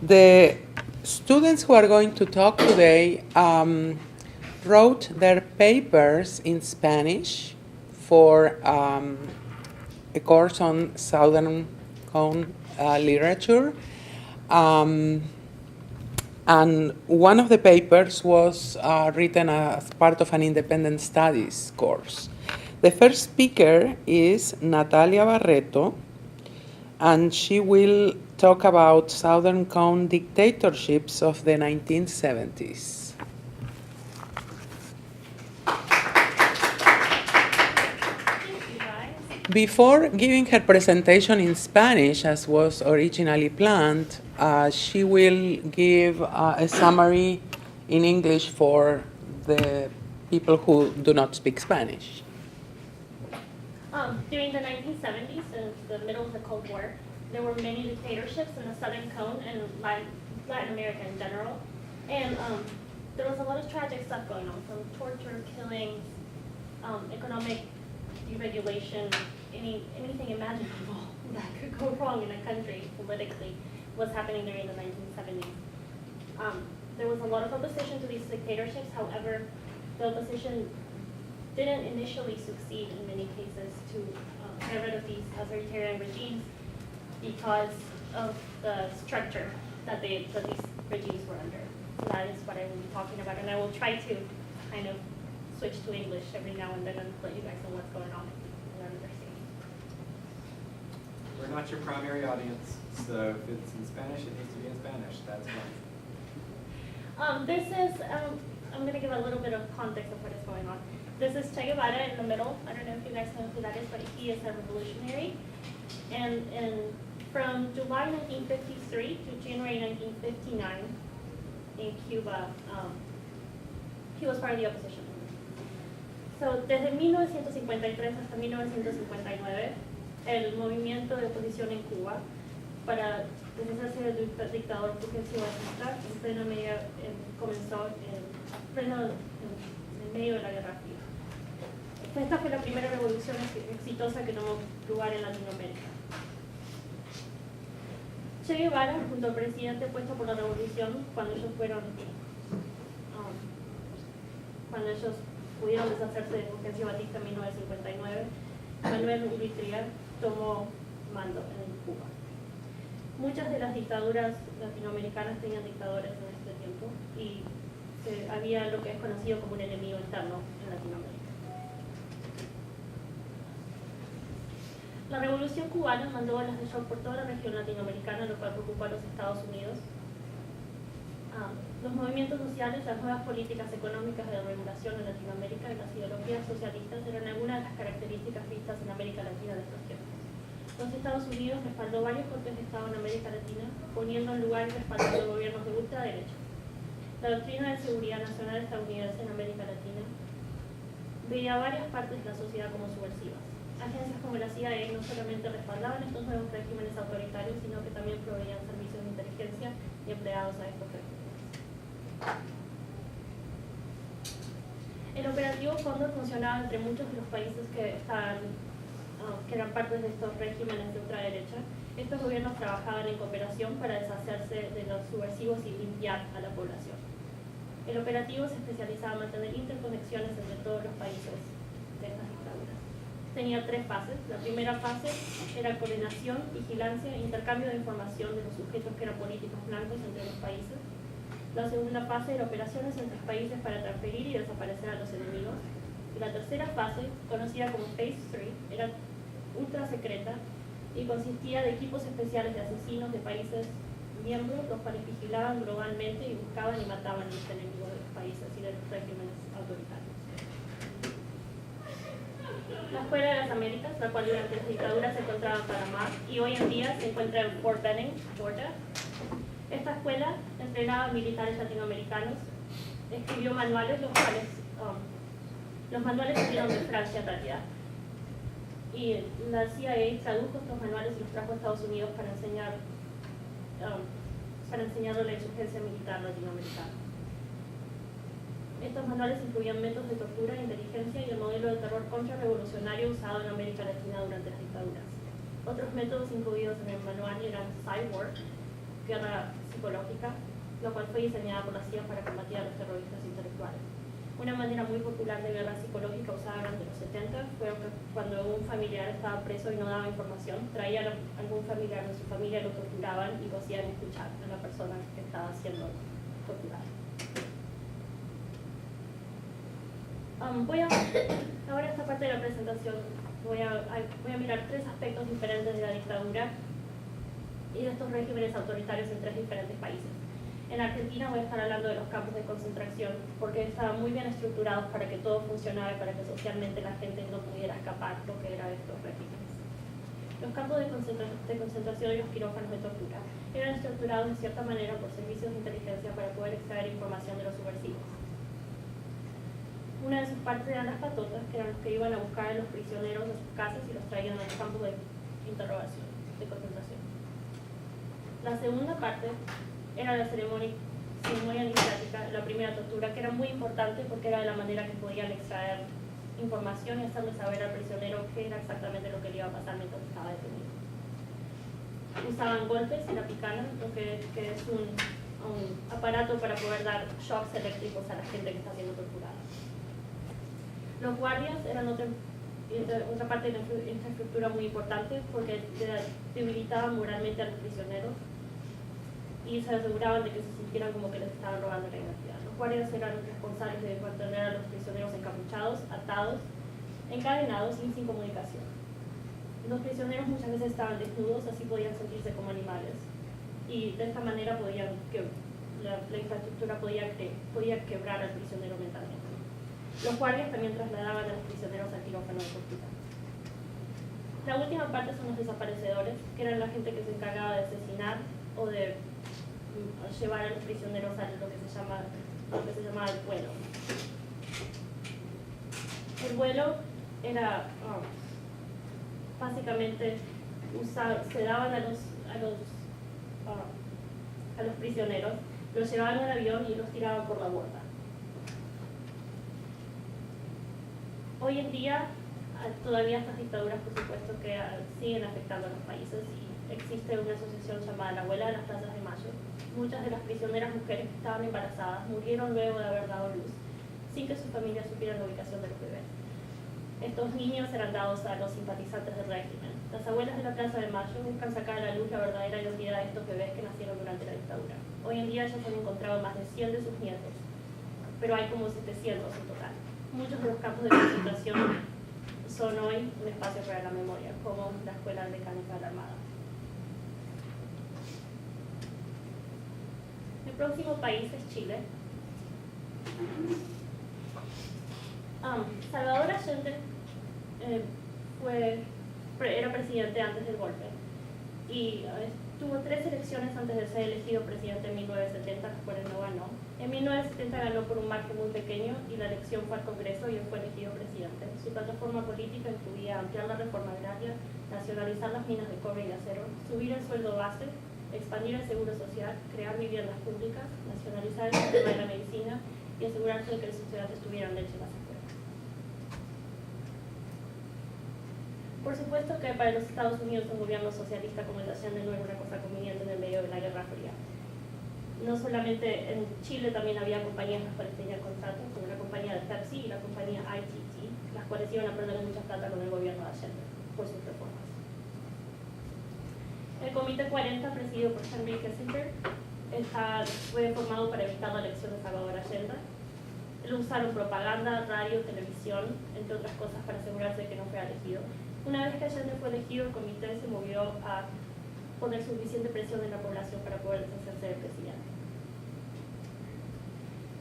The students who are going to talk today wrote their papers in Spanish for a course on Southern Cone literature. And one of the papers was written as part of an independent studies course. The first speaker is Natalia Barreto, and she will talk about Southern Cone dictatorships of the 1970s. Before giving her presentation in Spanish, as was originally planned, she will give a summary in English for the people who do not speak Spanish. During the 1970s, in the middle of the Cold War, there were many dictatorships in the Southern Cone and Latin America in general. And there was a lot of tragic stuff going on, from torture, killings, economic deregulation, anything imaginable that could go wrong in a country politically was happening during the 1970s. There was a lot of opposition to these dictatorships. However, the opposition didn't initially succeed in many cases to get rid of these authoritarian regimes because of the structure that these regimes were under. So that is what I will be talking about, and I will try to kind of switch to English every now and then and let you guys know what's going on in our university. We're not your primary audience, so if it's in Spanish, it needs to be in Spanish. That's fine. This is, I'm going to give a little bit of context of what is going on. This is Che Guevara in the middle. I don't know if you guys know who that is, but he is a revolutionary. And from July 1953 to January 1959 in Cuba, he was part of the opposition. So, desde 1953 hasta 1959, el movimiento de oposición en Cuba para deshacerse del dictador Fulgencio Batista en plena medida comenzó en medio de la Guerra Fría. Esta fue la primera revolución exitosa que tomó lugar en Latinoamérica. Che Guevara, junto al presidente puesto por la revolución, cuando ellos pudieron deshacerse de Fulgencio Batista en 1959, Manuel Urrutia tomó mando en Cuba. Muchas de las dictaduras latinoamericanas tenían dictadores en este tiempo y había lo que es conocido como un enemigo interno en Latinoamérica. La Revolución Cubana mandó olas de shock por toda la región latinoamericana, lo cual preocupó a los Estados Unidos. Los movimientos sociales, las nuevas políticas económicas de regulación en Latinoamérica y las ideologías socialistas eran algunas de las características vistas en América Latina de estos tiempos. Los Estados Unidos respaldó varios golpes de Estado en América Latina, poniendo en lugar y respaldando gobiernos de ultraderecha. La doctrina de seguridad nacional estadounidense en América Latina veía a varias partes de la sociedad como subversivas. Agencias como la CIA no solamente respaldaban estos nuevos regímenes autoritarios, sino que también proveían servicios de inteligencia y empleados a estos regímenes. El operativo Cóndor funcionaba entre muchos de los países que eran partes de estos regímenes de ultraderecha. Estos gobiernos trabajaban en cooperación para deshacerse de los subversivos y limpiar a la población. El operativo se especializaba en mantener interconexiones entre todos los países de estas dictaduras. Tenía tres fases. La primera fase era coordinación, vigilancia e intercambio de información de los sujetos que eran políticos blancos entre los países. La segunda fase era operaciones entre países para transferir y desaparecer a los enemigos. Y la tercera fase, conocida como Phase 3, era ultra secreta y consistía de equipos especiales de asesinos de países miembros, los cuales vigilaban globalmente y buscaban y mataban a los enemigos de los países y de los regímenes autoritarios. La Escuela de las Américas, la cual durante las dictaduras se encontraba en Panamá y hoy en día se encuentra en Fort Benning, Georgia. Esta escuela entrenaba a militares latinoamericanos, escribió manuales, los manuales salieron de Francia en realidad. Y la CIA tradujo estos manuales y los trajo a Estados Unidos para enseñarle la insurgencia militar latinoamericana. Estos manuales incluían métodos de tortura, inteligencia y el modelo de terror contrarrevolucionario usado en América Latina durante las dictaduras. Otros métodos incluidos en el manual eran cyborg, guerra psicológica, lo cual fue diseñada por la CIA para combatir a los terroristas intelectuales. Una manera muy popular de guerra psicológica usada durante los 70 fue que cuando un familiar estaba preso y no daba información, traían a algún familiar de su familia, lo torturaban y lo hacían escuchar a la persona que estaba siendo torturada. Ahora esta parte de la presentación voy a mirar tres aspectos diferentes de la dictadura y de estos regímenes autoritarios en tres diferentes países. En Argentina voy a estar hablando de los campos de concentración porque estaban muy bien estructurados para que todo funcionara y para que socialmente la gente no pudiera escapar lo que era estos regímenes. Los campos de concentración y los quirófanos de tortura eran estructurados de cierta manera por servicios de inteligencia para poder extraer información de los subversivos. Una de sus partes eran las patotas, que eran los que iban a buscar a los prisioneros de sus casas y los traían a los campos de interrogación, de concentración. La segunda parte era la ceremonia iniciática, la primera tortura, que era muy importante porque era de la manera que podían extraer información y hacerle saber al prisionero qué era exactamente lo que le iba a pasar mientras estaba detenido. Usaban golpes y la picana, lo que es un aparato para poder dar shocks eléctricos a la gente que está siendo torturada. Los guardias eran otra parte de la infraestructura muy importante porque debilitaban moralmente a los prisioneros y se aseguraban de que se sintieran como que les estaban robando la identidad. Los guardias eran responsables de mantener a los prisioneros encapuchados, atados, encadenados y sin comunicación. Los prisioneros muchas veces estaban desnudos, así podían sentirse como animales y de esta manera la infraestructura podía quebrar al prisionero mentalmente. Los guardias también trasladaban a los prisioneros al quirófano de tortura. La última parte son los desaparecedores, que eran la gente que se encargaba de asesinar o de llevar a los prisioneros a lo que se llamaba el vuelo. El vuelo era básicamente se daban a los prisioneros, los llevaban al avión y los tiraban por la borda. Hoy en día todavía estas dictaduras, por supuesto, que siguen afectando a los países y existe una asociación llamada la Abuela de las Plazas de Mayo. Muchas de las prisioneras mujeres que estaban embarazadas murieron luego de haber dado luz, sin que sus familias supieran la ubicación de los bebés. Estos niños eran dados a los simpatizantes del régimen. Las abuelas de la Plaza de Mayo buscan sacar a la luz la verdadera identidad de estos bebés que nacieron durante la dictadura. Hoy en día ya se han encontrado más de 100 de sus nietos, pero hay como 700 en total. Muchos de los campos de concentración son hoy un espacio para la memoria, como la Escuela Mecánica de la Armada. El próximo país es Chile. Salvador Allende era presidente antes del golpe y tuvo 3 elecciones antes de ser elegido presidente en 1970, las cuales no ganó. En 1970 ganó por un margen muy pequeño y la elección fue al Congreso y él fue elegido presidente. Su plataforma política incluía ampliar la reforma agraria, nacionalizar las minas de cobre y acero, subir el sueldo base, expandir el seguro social, crear viviendas públicas, nacionalizar el sistema de la medicina y asegurarse de que los estudiantes tuvieran leche en las escuelas. Por supuesto que para los Estados Unidos un gobierno socialista como el de Allende no era una cosa conveniente en el medio de la Guerra Fría. No solamente en Chile también había compañías las cuales tenían contratos, como la compañía de Pepsi y la compañía ITT, las cuales iban a perder mucha plata con el gobierno de Allende por sus reformas. El Comité 40, presidido por Henry Kissinger, fue formado para evitar la elección de Salvador Allende. Usaron propaganda, radio, televisión, entre otras cosas, para asegurarse de que no fuera elegido. Una vez que Allende fue elegido, el comité se movió a poner suficiente presión en la población para poder deshacerse del presidente.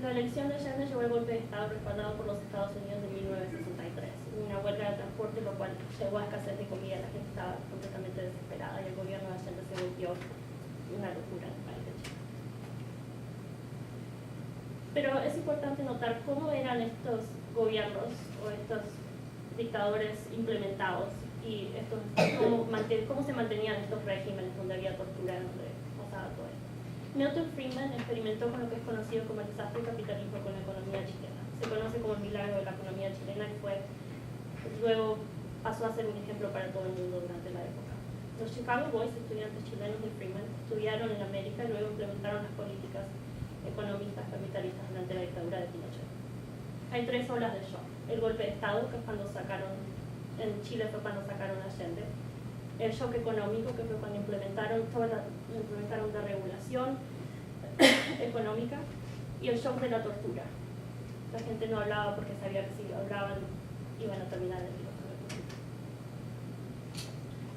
La elección de Allende llevó el golpe de Estado respaldado por los Estados Unidos en 1963. Una huelga de transporte, lo cual llevó a escasez de comida. La gente estaba completamente desesperada y el gobierno de Allende se volvió una locura en el país de Chile. Pero es importante notar cómo eran estos gobiernos o estos dictadores implementados y cómo se mantenían estos regímenes donde había tortura, donde pasaba todo esto. Milton Friedman experimentó con lo que es conocido como el desastre del capitalismo con la economía chilena. Se conoce como el milagro de la economía chilena y luego pasó a ser un ejemplo para todo el mundo durante la época. Los Chicago Boys, estudiantes chilenos de Freeman, estudiaron en América y luego implementaron las políticas económicas capitalistas durante la dictadura de Pinochet. Hay tres olas del shock. El golpe de Estado, que fue cuando sacaron, en Chile fue cuando sacaron a Allende. El shock económico, que fue cuando implementaron la regulación económica. Y el shock de la tortura. La gente no hablaba porque sabía que si hablaban iban a terminar en el quirófano.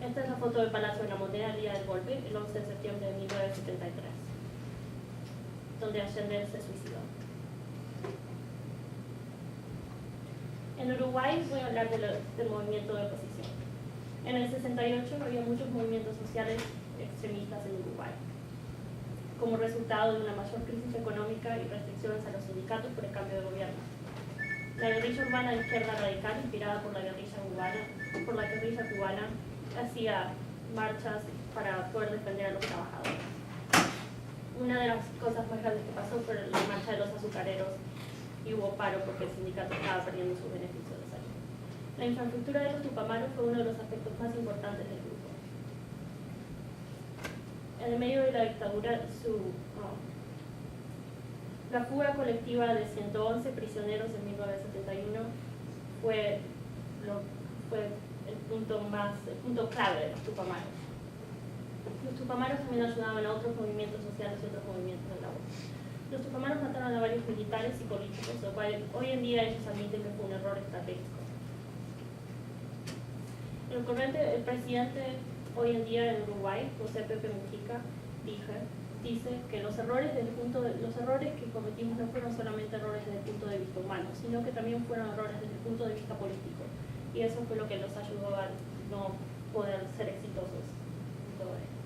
Esta es la foto del Palacio de la Moneda el día del golpe, el 11 de septiembre de 1973, donde Allende se suicidó. En Uruguay voy a hablar del movimiento de oposición. En el 68 había muchos movimientos sociales extremistas en Uruguay, como resultado de una mayor crisis económica y restricciones a los sindicatos por el cambio de gobierno. La guerrilla urbana de izquierda radical, inspirada por la guerrilla cubana, hacía marchas para poder defender a los trabajadores. Una de las cosas más grandes que pasó fue la marcha de los azucareros y hubo paro porque el sindicato estaba perdiendo sus beneficios de salud. La infraestructura de los Tupamaros fue uno de los aspectos más importantes del grupo. En el medio de la dictadura, la fuga colectiva de 111 prisioneros en 1971 fue el punto clave de los Tupamaros. Los Tupamaros también ayudaban a otros movimientos sociales y otros movimientos de labor. Los Tupamaros mataron a varios militares y políticos, lo cual hoy en día ellos admiten que fue un error estratégico. El presidente hoy en día en Uruguay, José Pepe Mujica, dice que los errores que cometimos no fueron solamente errores desde el punto de vista humano, sino que también fueron errores desde el punto de vista político. Y eso fue lo que los ayudó a no poder ser exitosos en todo esto.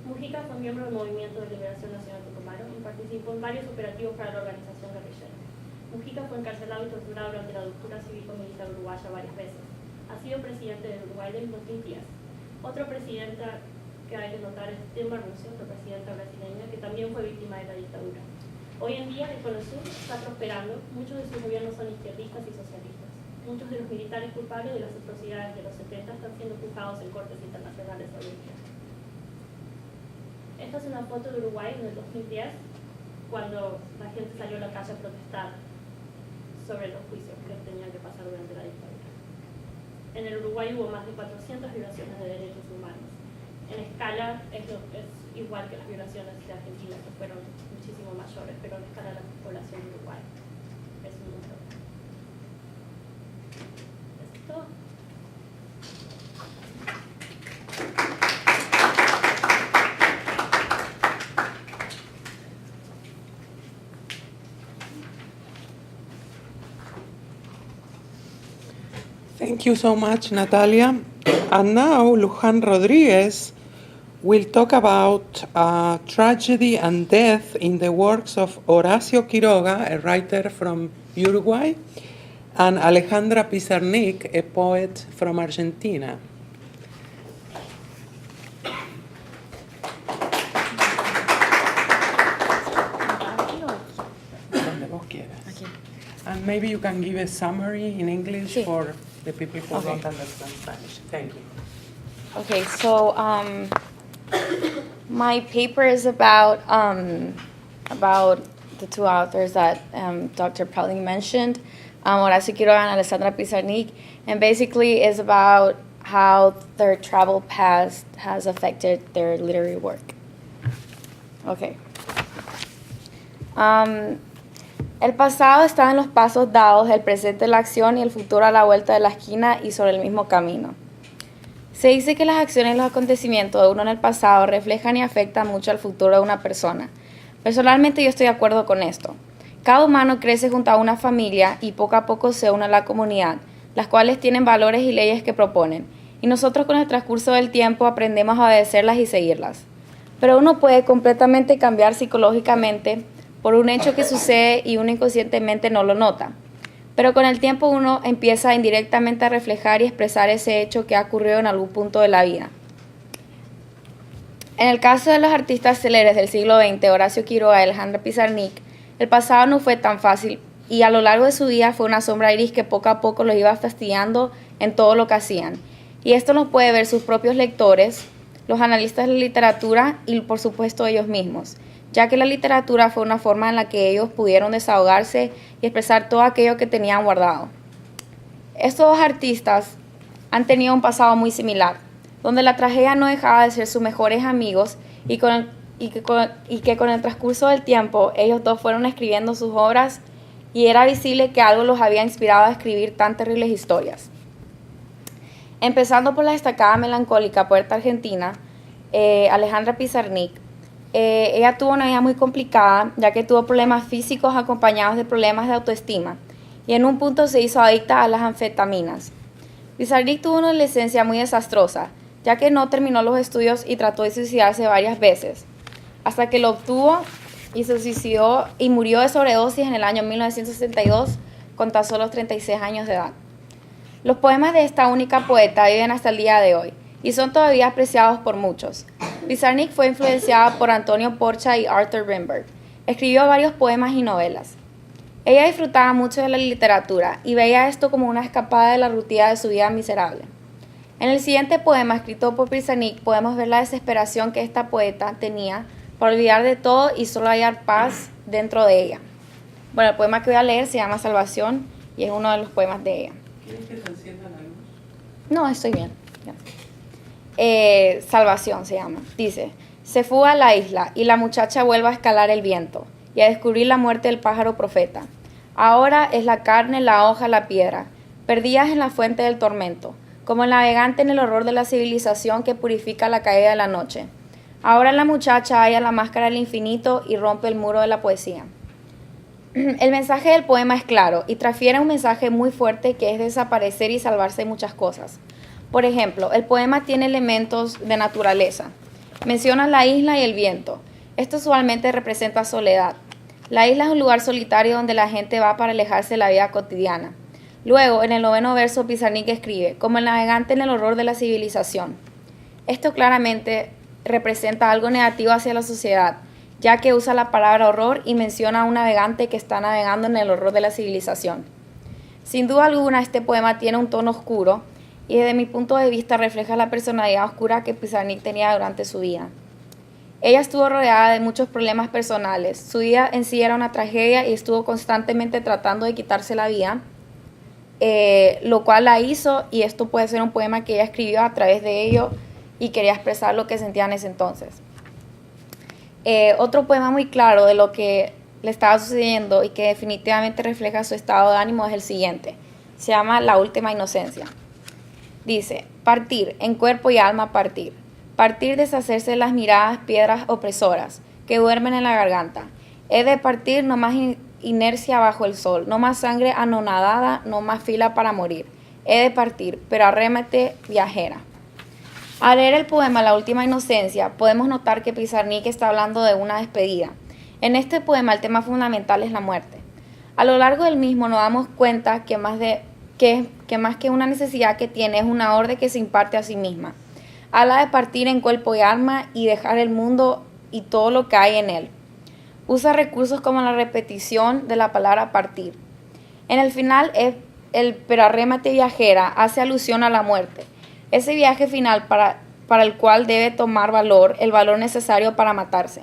Mujica fue miembro del Movimiento de Liberación Nacional Tucumano y participó en varios operativos para la organización guerrillera. Mujica fue encarcelado y torturado durante la dictadura cívico-militar uruguaya varias veces. Ha sido presidente del Uruguay de 2010. Otra presidenta que hay que notar es Dilma Rousseff, la presidenta brasileña, que también fue víctima de la dictadura. Hoy en día el Cono Sur está prosperando, muchos de sus gobiernos son izquierdistas y socialistas. Muchos de los militares culpables de las atrocidades de los 70 están siendo juzgados en cortes internacionales hoy en día. Esta es una foto de Uruguay en el 2010, cuando la gente salió a la calle a protestar sobre los juicios que tenían que pasar durante la dictadura. En el Uruguay hubo más de 400 violaciones de derechos humanos. En escala es igual que las violaciones de Argentina, que fueron muchísimo mayores, pero en escala de la población de Uruguay es un número. ¿Es todo? Thank you so much, Natalia. And now Luján Rodríguez will talk about tragedy and death in the works of Horacio Quiroga, a writer from Uruguay, and Alejandra Pizarnik, a poet from Argentina. Donde vos quieras. Aquí. And maybe you can give a summary in English Sí. for the people who Okay. don't understand Spanish. Thank you. Okay, so my paper is about the two authors that Dr. Pelling mentioned, Horacio Quiroga and Alessandra Pizarnik, and basically is about how their travel past has affected their literary work. Okay. El pasado está en los pasos dados, el presente la acción y el futuro a la vuelta de la esquina y sobre el mismo camino. Se dice que las acciones y los acontecimientos de uno en el pasado reflejan y afectan mucho al futuro de una persona. Personalmente yo estoy de acuerdo con esto. Cada humano crece junto a una familia y poco a poco se une a la comunidad, las cuales tienen valores y leyes que proponen, y nosotros con el transcurso del tiempo aprendemos a obedecerlas y seguirlas. Pero uno puede completamente cambiar psicológicamente por un hecho que sucede y uno inconscientemente no lo nota. Pero con el tiempo uno empieza indirectamente a reflejar y expresar ese hecho que ha ocurrido en algún punto de la vida. En el caso de los artistas célebres del siglo XX, Horacio Quiroga y Alejandra Pizarnik, el pasado no fue tan fácil y a lo largo de su vida fue una sombra gris que poco a poco los iba fastidiando en todo lo que hacían. Y esto lo puede ver sus propios lectores, los analistas de la literatura y por supuesto ellos mismos, ya que la literatura fue una forma en la que ellos pudieron desahogarse y expresar todo aquello que tenían guardado. Estos dos artistas han tenido un pasado muy similar, donde la tragedia no dejaba de ser sus mejores amigos y que con el transcurso del tiempo ellos dos fueron escribiendo sus obras y era visible que algo los había inspirado a escribir tan terribles historias. Empezando por la destacada melancólica poeta argentina, Alejandra Pizarnik. Ella tuvo una vida muy complicada, ya que tuvo problemas físicos acompañados de problemas de autoestima, y en un punto se hizo adicta a las anfetaminas. Pizarnik tuvo una adolescencia muy desastrosa, ya que no terminó los estudios y trató de suicidarse varias veces, hasta que lo obtuvo y se suicidó y murió de sobredosis en el año 1962 con tan solo 36 años de edad. Los poemas de esta única poeta viven hasta el día de hoy y son todavía apreciados por muchos. Pizarnik fue influenciada por Antonio Porcia y Arthur Rimbaud. Escribió varios poemas y novelas. Ella disfrutaba mucho de la literatura y veía esto como una escapada de la rutina de su vida miserable. En el siguiente poema escrito por Pizarnik podemos ver la desesperación que esta poeta tenía por olvidar de todo y solo hallar paz dentro de ella. Bueno, el poema que voy a leer se llama Salvación y es uno de los poemas de ella. ¿Quieres que se encienda la luz? No, estoy bien. Salvación se llama. Dice, se fuga a la isla y la muchacha vuelve a escalar el viento y a descubrir la muerte del pájaro profeta. Ahora es la carne, la hoja, la piedra, perdidas en la fuente del tormento, como el navegante en el horror de la civilización que purifica la caída de la noche. Ahora la muchacha halla la máscara del infinito y rompe el muro de la poesía. El mensaje del poema es claro y transfiere un mensaje muy fuerte que es desaparecer y salvarse de muchas cosas. Por ejemplo, el poema tiene elementos de naturaleza. Menciona la isla y el viento. Esto usualmente representa soledad. La isla es un lugar solitario donde la gente va para alejarse de la vida cotidiana. Luego, en el 9º verso, Pizarnik escribe, como el navegante en el horror de la civilización. Esto claramente representa algo negativo hacia la sociedad, ya que usa la palabra horror y menciona a un navegante que está navegando en el horror de la civilización. Sin duda alguna, este poema tiene un tono oscuro y desde mi punto de vista refleja la personalidad oscura que Pizarnik tenía durante su vida. Ella estuvo rodeada de muchos problemas personales. Su vida en sí era una tragedia y estuvo constantemente tratando de quitarse la vida, lo cual la hizo, y esto puede ser un poema que ella escribió a través de ello y quería expresar lo que sentía en ese entonces. Otro poema muy claro de lo que le estaba sucediendo y que definitivamente refleja su estado de ánimo es el siguiente. Se llama La última inocencia. Dice, partir, en cuerpo y alma partir. Partir, deshacerse de las miradas, piedras opresoras que duermen en la garganta. He de partir, no más inercia bajo el sol, no más sangre anonadada, no más fila para morir. He de partir, pero arrémete, viajera. Al leer el poema La última inocencia, podemos notar que Pizarnik está hablando de una despedida. En este poema el tema fundamental es la muerte. A lo largo del mismo nos damos cuenta que más que una necesidad que tiene es una orden que se imparte a sí misma. Habla de partir en cuerpo y alma y dejar el mundo y todo lo que hay en él. Usa recursos como la repetición de la palabra partir. En el final, el pero arrémate viajera hace alusión a la muerte. Ese viaje final para el cual debe tomar valor, el valor necesario para matarse.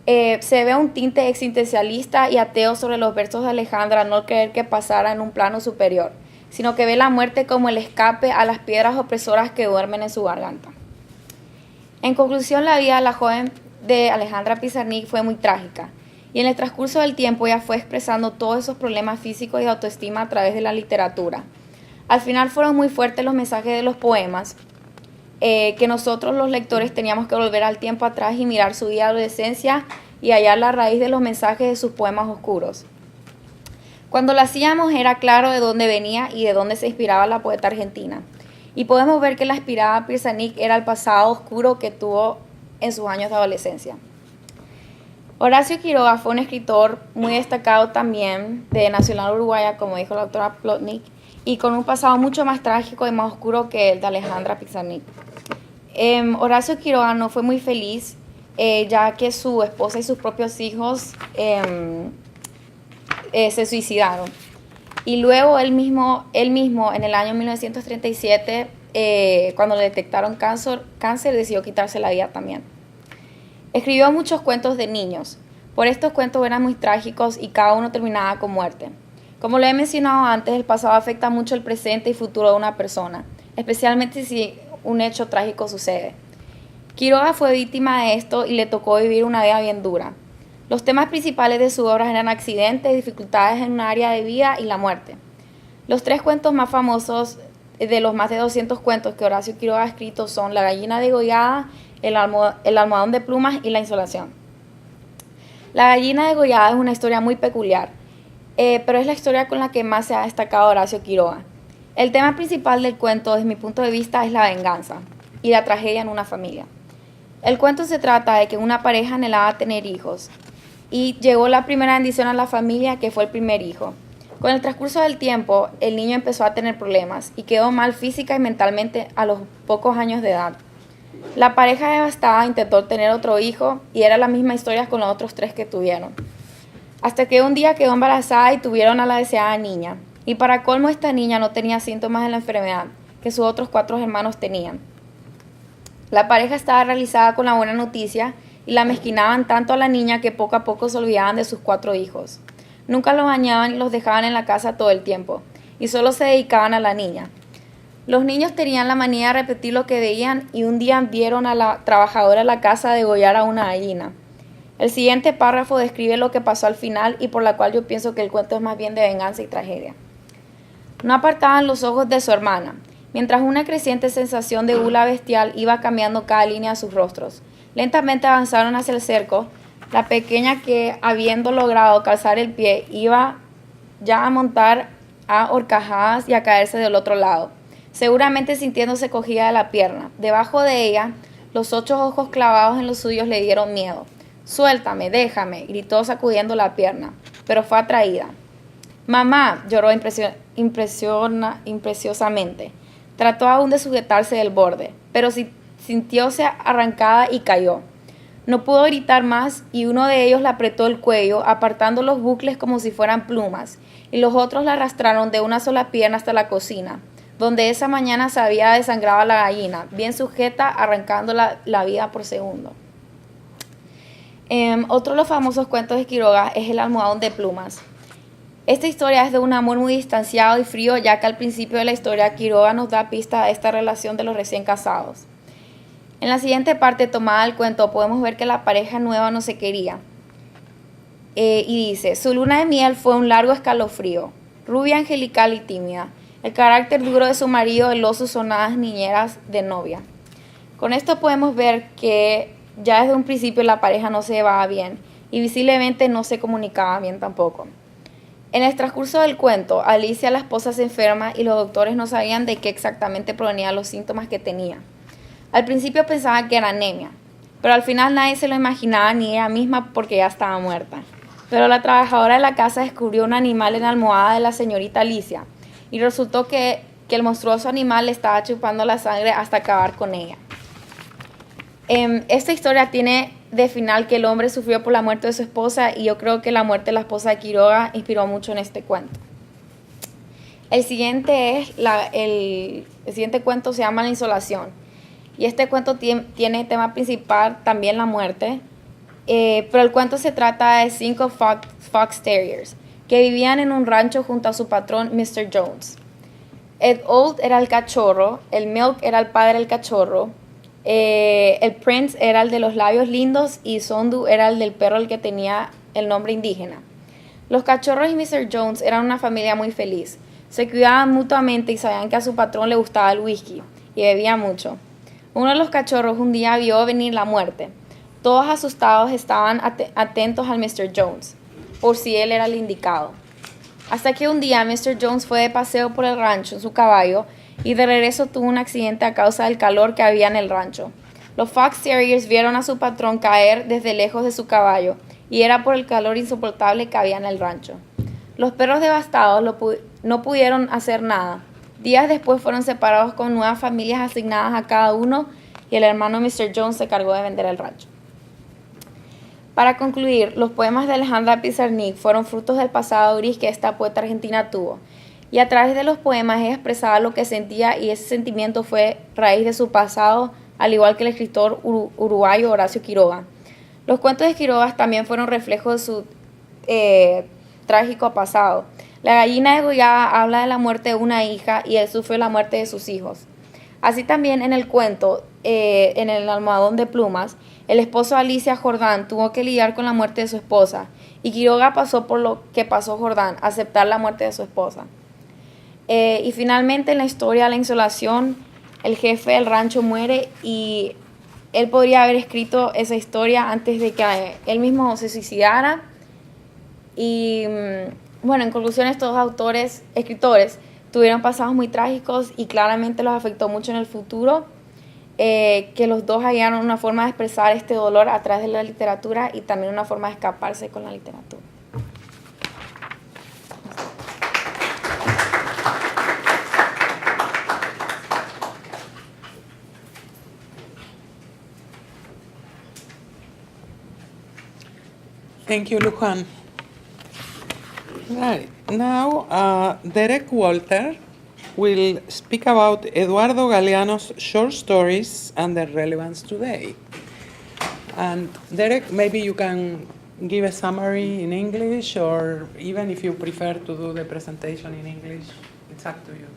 Se ve un tinte existencialista y ateo sobre los versos de Alejandra al no creer que pasara en un plano superior, sino que ve la muerte como el escape a las piedras opresoras que duermen en su garganta. En conclusión, la vida de la joven de Alejandra Pizarnik fue muy trágica, y en el transcurso del tiempo ella fue expresando todos esos problemas físicos y de autoestima a través de la literatura. Al final fueron muy fuertes los mensajes de los poemas, que nosotros los lectores teníamos que volver al tiempo atrás y mirar su vida de adolescencia y hallar la raíz de los mensajes de sus poemas oscuros. Cuando lo hacíamos era claro de dónde venía y de dónde se inspiraba la poeta argentina. Y podemos ver que la inspirada Pizarnik era el pasado oscuro que tuvo en sus años de adolescencia. Horacio Quiroga fue un escritor muy destacado también de nacional uruguaya, como dijo la doctora Plotnik, y con un pasado mucho más trágico y más oscuro que el de Alejandra Pizarnik. Horacio Quiroga no fue muy feliz, ya que su esposa y sus propios hijos se suicidaron. Y luego él mismo en el año 1937 cuando le detectaron cáncer, decidió quitarse la vida también. Escribió muchos cuentos de niños. Por estos cuentos eran muy trágicos y cada uno terminaba con muerte. Como lo he mencionado antes, el pasado afecta mucho el presente y futuro de una persona, especialmente si un hecho trágico sucede. Quiroga fue víctima de esto y le tocó vivir una vida bien dura. Los temas principales de su obra eran accidentes, dificultades en un área de vida y la muerte. Los 3 cuentos más famosos de los más de 200 cuentos que Horacio Quiroga ha escrito son La gallina degollada, el almohadón de plumas y La insolación. La gallina degollada es una historia muy peculiar, pero es la historia con la que más se ha destacado Horacio Quiroga. El tema principal del cuento, desde mi punto de vista, es la venganza y la tragedia en una familia. El cuento se trata de que una pareja anhelaba tener hijos y llegó la primera bendición a la familia, que fue el primer hijo. Con el transcurso del tiempo, el niño empezó a tener problemas y quedó mal física y mentalmente a los pocos años de edad. La pareja devastada intentó tener otro hijo y era la misma historia con los otros 3 que tuvieron. Hasta que un día quedó embarazada y tuvieron a la deseada niña. Y para colmo, esta niña no tenía síntomas de la enfermedad que sus otros 4 hermanos tenían. La pareja estaba realizada con la buena noticia y la mezquinaban tanto a la niña que poco a poco se olvidaban de sus 4 hijos. Nunca los bañaban y los dejaban en la casa todo el tiempo, y solo se dedicaban a la niña. Los niños tenían la manía de repetir lo que veían y un día vieron a la trabajadora de la casa degollar a una gallina. El siguiente párrafo describe lo que pasó al final y por la cual yo pienso que el cuento es más bien de venganza y tragedia. No apartaban los ojos de su hermana, mientras una creciente sensación de gula bestial iba cambiando cada línea de sus rostros. Lentamente avanzaron hacia el cerco. La pequeña, que habiendo logrado calzar el pie, iba ya a montar a horcajadas y a caerse del otro lado, seguramente sintiéndose cogida de la pierna. Debajo de ella, los 8 ojos clavados en los suyos le dieron miedo. «Suéltame, déjame», gritó sacudiendo la pierna, pero fue atraída. «Mamá», lloró impreciosamente. Trató aún de sujetarse del borde, pero sintióse arrancada y cayó. No pudo gritar más y uno de ellos la apretó el cuello, apartando los bucles como si fueran plumas, y los otros la arrastraron de una sola pierna hasta la cocina, donde esa mañana se había desangrado a la gallina, bien sujeta, arrancando la vida por segundo. Otro de los famosos cuentos de Quiroga es El almohadón de plumas. Esta historia es de un amor muy distanciado y frío, ya que al principio de la historia Quiroga nos da pista de esta relación de los recién casados. En la siguiente parte tomada del cuento podemos ver que la pareja nueva no se quería. Y dice, su luna de miel fue un largo escalofrío, rubia, angelical y tímida. El carácter duro de su marido heló sus sonadas niñeras de novia. Con esto podemos ver que ya desde un principio la pareja no se llevaba bien y visiblemente no se comunicaba bien tampoco. En el transcurso del cuento, Alicia, la esposa, se enferma y los doctores no sabían de qué exactamente provenían los síntomas que tenía. Al principio pensaban que era anemia, pero al final nadie se lo imaginaba ni ella misma porque ya estaba muerta. Pero la trabajadora de la casa descubrió un animal en la almohada de la señorita Alicia y resultó que el monstruoso animal le estaba chupando la sangre hasta acabar con ella. Esta historia tiene de final que el hombre sufrió por la muerte de su esposa y yo creo que la muerte de la esposa de Quiroga inspiró mucho en este cuento. El siguiente cuento se llama La insolación y este cuento tiene tema principal también la muerte, pero el cuento se trata de 5 fox terriers que vivían en un rancho junto a su patrón Mr. Jones. Ed Old era el cachorro, el Milk era el padre del cachorro, el Prince era el de los labios lindos y Sondu era el del perro, el que tenía el nombre indígena. Los cachorros y Mr. Jones eran una familia muy feliz. Se cuidaban mutuamente y sabían que a su patrón le gustaba el whisky y bebía mucho. Uno de los cachorros un día vio venir la muerte. Todos asustados estaban atentos al Mr. Jones, por si él era el indicado. Hasta que un día Mr. Jones fue de paseo por el rancho en su caballo y de regreso tuvo un accidente a causa del calor que había en el rancho. Los Fox Terriers vieron a su patrón caer desde lejos de su caballo y era por el calor insoportable que había en el rancho. Los perros devastados no pudieron hacer nada. Días después fueron separados con nuevas familias asignadas a cada uno y el hermano Mr. Jones se encargó de vender el rancho. Para concluir, los poemas de Alejandra Pizarnik fueron frutos del pasado gris que esta poeta argentina tuvo. y a través de los poemas ella expresaba lo que sentía y ese sentimiento fue raíz de su pasado, al igual que el escritor uruguayo Horacio Quiroga. Los cuentos de Quiroga también fueron reflejos de su trágico pasado. La gallina degollada habla de la muerte de una hija y él sufrió la muerte de sus hijos. Así también en el cuento, en el almohadón de plumas, el esposo de Alicia Jordán tuvo que lidiar con la muerte de su esposa y Quiroga pasó por lo que pasó Jordán, aceptar la muerte de su esposa. Y finalmente en la historia de la insolación, el jefe del rancho muere y él podría haber escrito esa historia antes de que él mismo se suicidara. Y bueno, en conclusión, estos escritores, tuvieron pasados muy trágicos y claramente los afectó mucho en el futuro, que los dos hallaron una forma de expresar este dolor a través de la literatura y también una forma de escaparse con la literatura. Thank you, Lujan. Right. Now, Derek Walter will speak about Eduardo Galeano's short stories and their relevance today. And Derek, maybe you can give a summary in English, or even if you prefer to do the presentation in English, it's up to you.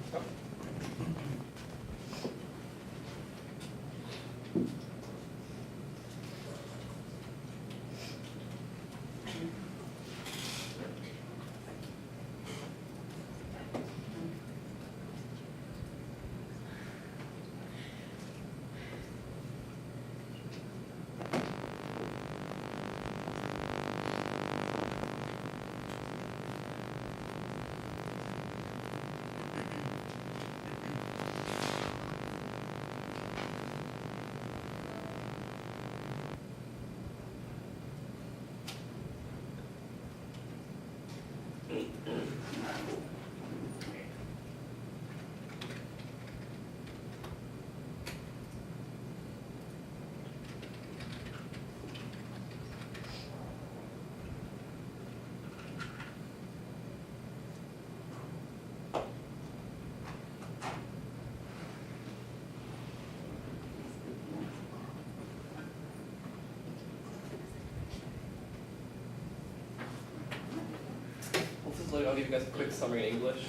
I'll give you guys a quick summary in English.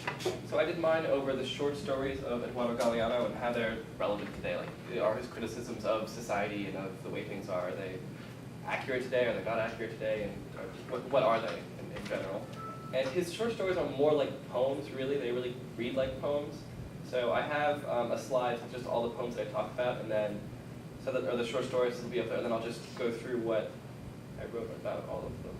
So I did mine over the short stories of Eduardo Galeano and how they're relevant today. Like, are his criticisms of society and of the way things are they accurate today? Are they not accurate today? And what are they in general? And his short stories are more like poems, really. They really read like poems. So I have a slide with just all the poems that I talked about, and then or the short stories will be up there, and then I'll just go through what I wrote about all of them.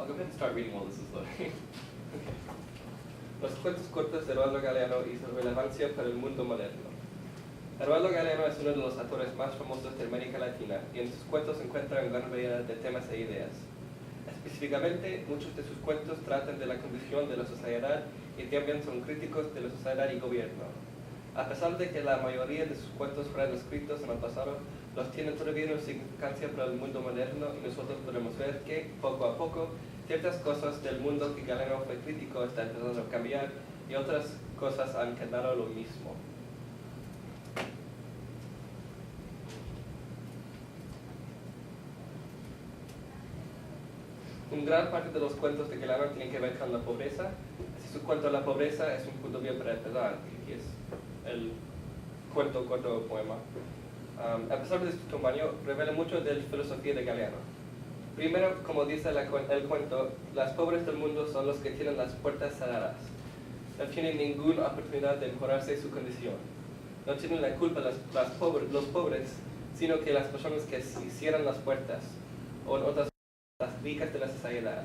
I'll go ahead and start reading while this is loading. Okay. Los cuentos cortos de Eduardo Galeano y su relevancia para el mundo moderno. Eduardo Galeano es uno de los autores más famosos de América Latina y en sus cuentos se encuentra una gran variedad de temas e ideas. Específicamente, muchos de sus cuentos tratan de la condición de la sociedad y también son críticos de la sociedad y gobierno. A pesar de que la mayoría de sus cuentos fueron escritos en el pasado, los tienen todavía una significancia para el mundo moderno y nosotros podemos ver que, poco a poco, ciertas cosas del mundo que Galeano fue crítico están empezando a cambiar y otras cosas han quedado lo mismo. Una gran parte de los cuentos de Galeano tienen que ver con la pobreza. Así su cuento La pobreza es un punto bien para empezar, y es el cuento corto poema. A pesar de su tamaño, revela mucho de la filosofía de Galeano. Primero, como dice el cuento, las pobres del mundo son los que tienen las puertas cerradas. No tienen ninguna oportunidad de mejorarse su condición. No tienen la culpa los pobres, sino que las personas que cierran las puertas, o en otras las ricas de la sociedad.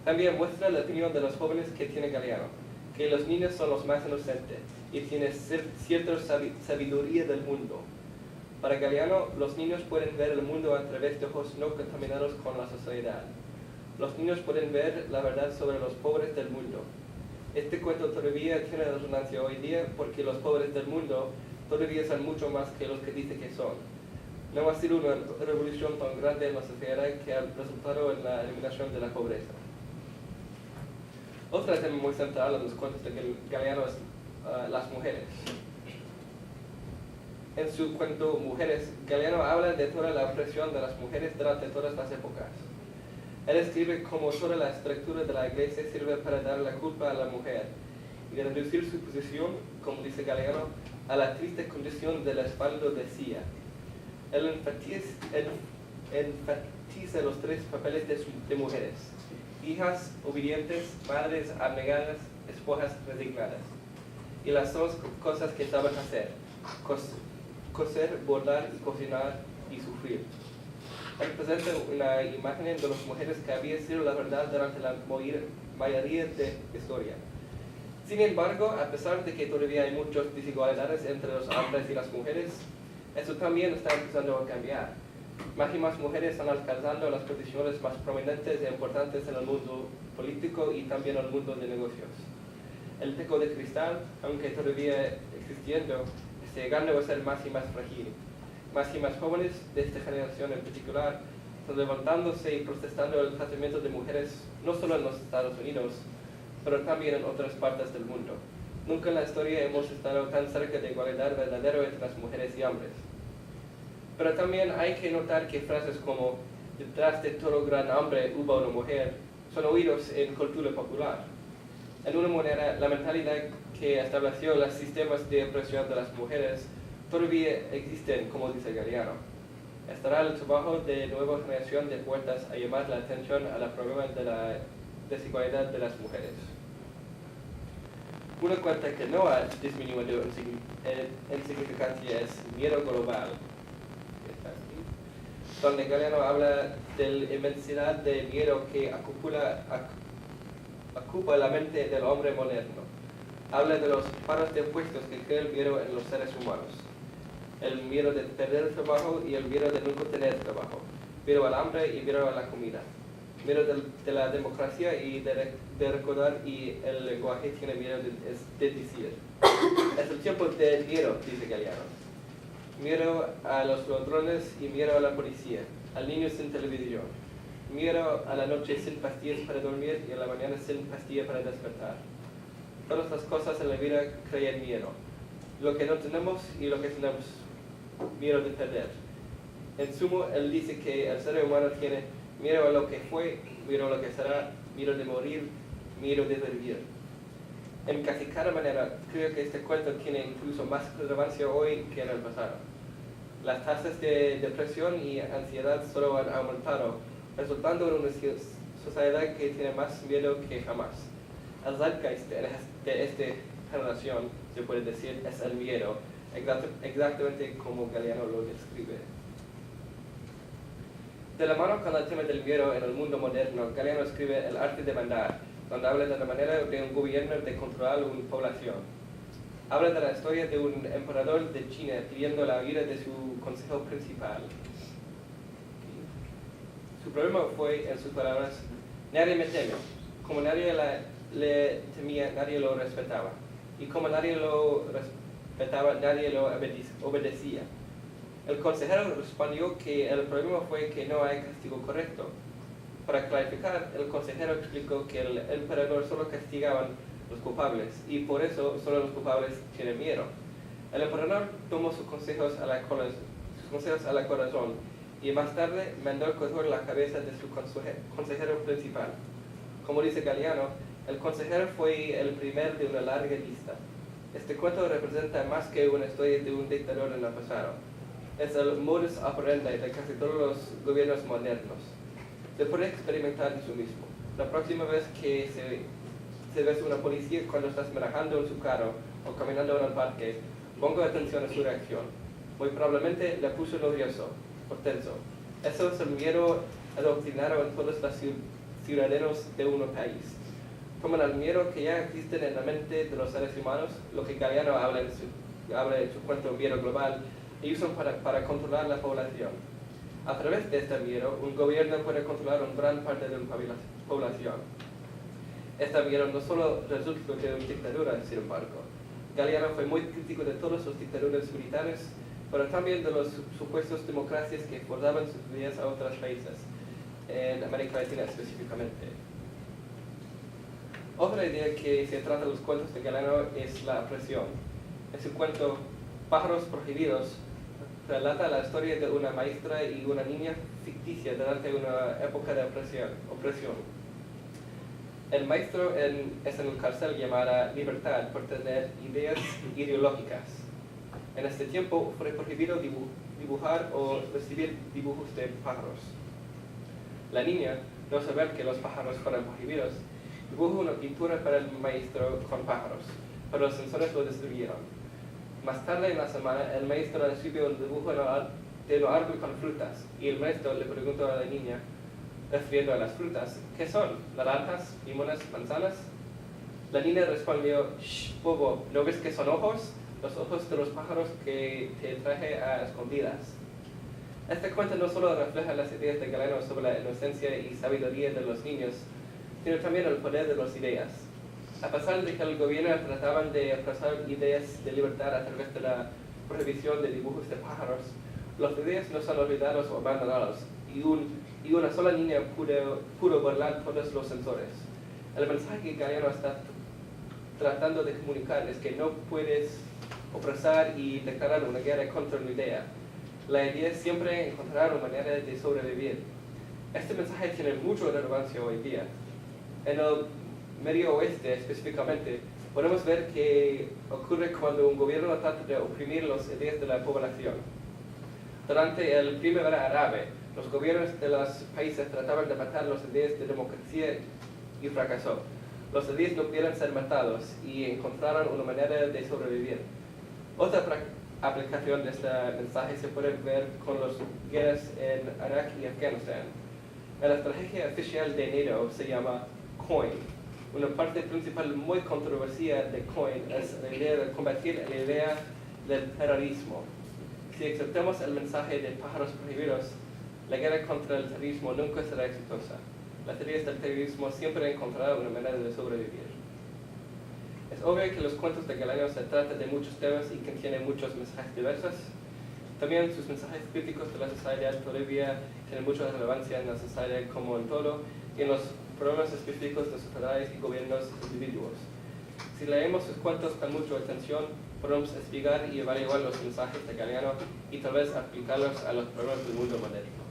También muestra la opinión de los jóvenes que tiene Galeano, que los niños son los más inocentes y tienen cierta sabiduría del mundo. Para Galeano, los niños pueden ver el mundo a través de ojos no contaminados con la sociedad. Los niños pueden ver la verdad sobre los pobres del mundo. Este cuento todavía tiene resonancia hoy día porque los pobres del mundo todavía son mucho más que los que dice que son. No ha sido una revolución tan grande en la sociedad que ha resultado en la eliminación de la pobreza. Otro tema muy central en los cuentos de Galeano es las mujeres. En su cuento Mujeres, Galeano habla de toda la opresión de las mujeres durante todas las épocas. Él escribe cómo toda la estructura de la iglesia sirve para dar la culpa a la mujer y de reducir su posición, como dice Galeano, a la triste condición del espaldo de silla. Él enfatiza los tres papeles de mujeres: hijas obedientes, madres abnegadas, esposas resignadas. Y las dos cosas que saben hacer: coser, bordar y cocinar y sufrir. Él presenta una imagen de las mujeres que había sido la verdad durante la mayoría de la historia. Sin embargo, a pesar de que todavía hay muchas desigualdades entre los hombres y las mujeres, eso también está empezando a cambiar. Más y más mujeres están alcanzando las posiciones más prominentes e importantes en el mundo político y también en el mundo de negocios. El techo de cristal, aunque todavía existiendo, está llegando a ser más y más frágil. Más y más jóvenes de esta generación en particular están levantándose y protestando el tratamiento de mujeres no solo en los Estados Unidos, pero también en otras partes del mundo. Nunca en la historia hemos estado tan cerca de igualdad verdadera entre las mujeres y hombres. Pero también hay que notar que frases como "detrás de todo gran hombre hubo una mujer" son oídos en cultura popular. En una manera, la mentalidad que estableció los sistemas de opresión de las mujeres todavía existen, como dice Galeano. Estará el trabajo de nueva generación de poetas a llamar la atención al problema de la desigualdad de las mujeres. Una cuenta que no ha disminuido en significancia es Miedo Global, donde Galeano habla de la inmensidad de miedo que ocupa la mente del hombre moderno. Habla de los pares de opuestos que crea el miedo en los seres humanos. El miedo de perder el trabajo y el miedo de nunca tener trabajo. Miedo al hambre y miedo a la comida. Miedo de la democracia y de recordar, y el lenguaje tiene miedo de decir. Es el tiempo del miedo, dice Galeano. Miedo a los ladrones y miedo a la policía. Al niño sin televisión. Miedo a la noche sin pastillas para dormir y a la mañana sin pastilla para despertar. Todas las cosas en la vida crean miedo. Lo que no tenemos y lo que tenemos miedo de perder. En sumo, él dice que el ser humano tiene miedo a lo que fue, miedo a lo que será, miedo de morir, miedo de vivir. En casi cada manera, creo que este cuento tiene incluso más relevancia hoy que en el pasado. Las tasas de depresión y ansiedad solo han aumentado, resultando en una sociedad que tiene más miedo que jamás. El zeitgeist de esta generación, se puede decir, es el miedo, exactamente como Galeano lo describe. De la mano con el tema del miedo en el mundo moderno, Galeano escribe El arte de mandar, donde habla de la manera de un gobierno de controlar una población. Habla de la historia de un emperador de China pidiendo la ayuda de su consejo principal. Su problema fue, en sus palabras, nadie me teme. Como nadie le temía, nadie lo respetaba. Y como nadie lo respetaba, nadie lo obedecía. El consejero respondió que el problema fue que no hay castigo correcto. Para clarificar, el consejero explicó que el emperador solo castigaba los culpables y por eso solo los culpables tienen miedo. El emperador tomó sus consejos a la corazón y más tarde mandó cortar la cabeza de su consejero principal. Como dice Galeano, el consejero fue el primer de una larga lista. Este cuento representa más que una historia de un dictador en el pasado. Es el modus operandi de casi todos los gobiernos modernos. Se puede experimentar en sí mismo. La próxima vez que se ves una policía cuando estás manejando en su carro o caminando en el parque, ponga atención a su reacción. Muy probablemente le puso nervioso o tenso. Eso es el miedo adoctrinado en todos los ciudadanos de un país. Toman el miedo que ya existe en la mente de los seres humanos, lo que Galeano habla en su cuento Miedo Global, y usan para controlar la población. A través de este miedo, un gobierno puede controlar una gran parte de la población. Este miedo no solo resulta de una dictadura, sin embargo. Galeano fue muy crítico de todas las dictaduras militares, pero también de las supuestas democracias que forzaban sus vidas a otros países, en América Latina específicamente. Otra idea que se trata de los cuentos de Galeano es la opresión. En su cuento Pájaros Prohibidos, relata la historia de una maestra y una niña ficticia durante una época de opresión. El maestro es en la cárcel llamada libertad por tener ideas ideológicas. En este tiempo fue prohibido dibujar o recibir dibujos de pájaros. La niña, no saber que los pájaros fueron prohibidos, dibujó una pintura para el maestro con pájaros, pero los censores lo destruyeron. Más tarde en la semana, el maestro recibió el dibujo de un árbol con frutas, y el maestro le preguntó a la niña, refiriendo a las frutas, ¿qué son? ¿Naranjas, limones, manzanas? La niña respondió, ¡shh, bobo! ¿No ves que son ojos? Los ojos de los pájaros que te traje a escondidas. Este cuento no solo refleja las ideas de Galeano sobre la inocencia y sabiduría de los niños, sino también el poder de las ideas. A pesar de que el gobierno trataban de expresar ideas de libertad a través de la prohibición de dibujos de pájaros, las ideas no son olvidadas o abandonadas, y una sola niña pudo burlar todos los censores. El mensaje que Galeano está tratando de comunicar es que no puedes opresar y declarar una guerra contra una idea. La idea es siempre encontrar una manera de sobrevivir. Este mensaje tiene mucha relevancia hoy día. En el Medio Oeste específicamente, podemos ver que ocurre cuando un gobierno trata de oprimir las ideas de la población. Durante la Primavera Árabe, los gobiernos de los países trataban de matar las ideas de democracia y fracasó. Los ideas no pudieron ser matados y encontraron una manera de sobrevivir. Otra aplicación de este mensaje se puede ver con las guerras en Irak y Afganistán. La estrategia oficial de NATO se llama COIN. Una parte principal muy controversial de COIN es la idea de combatir la idea del terrorismo. Si aceptamos el mensaje de pájaros prohibidos, la guerra contra el terrorismo nunca será exitosa. Las teorías del terrorismo siempre encontrarán una manera de sobrevivir. Es obvio que los cuentos de Galeano se tratan de muchos temas y contienen muchos mensajes diversos. También sus mensajes críticos de la sociedad todavía tienen mucha relevancia en la sociedad como en todo y en los problemas específicos de sociedades y gobiernos individuos. Si leemos sus cuentos con mucha atención, podemos espigar y evaluar los mensajes de Galeano y tal vez aplicarlos a los problemas del mundo moderno.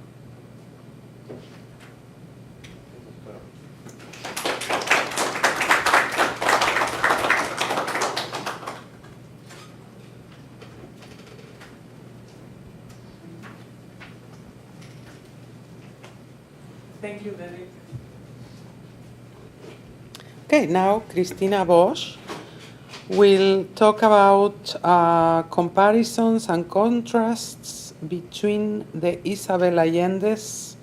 Thank you, Derek. Okay, now Cristina Bosch will talk about comparisons and contrasts between the Isabel Allende's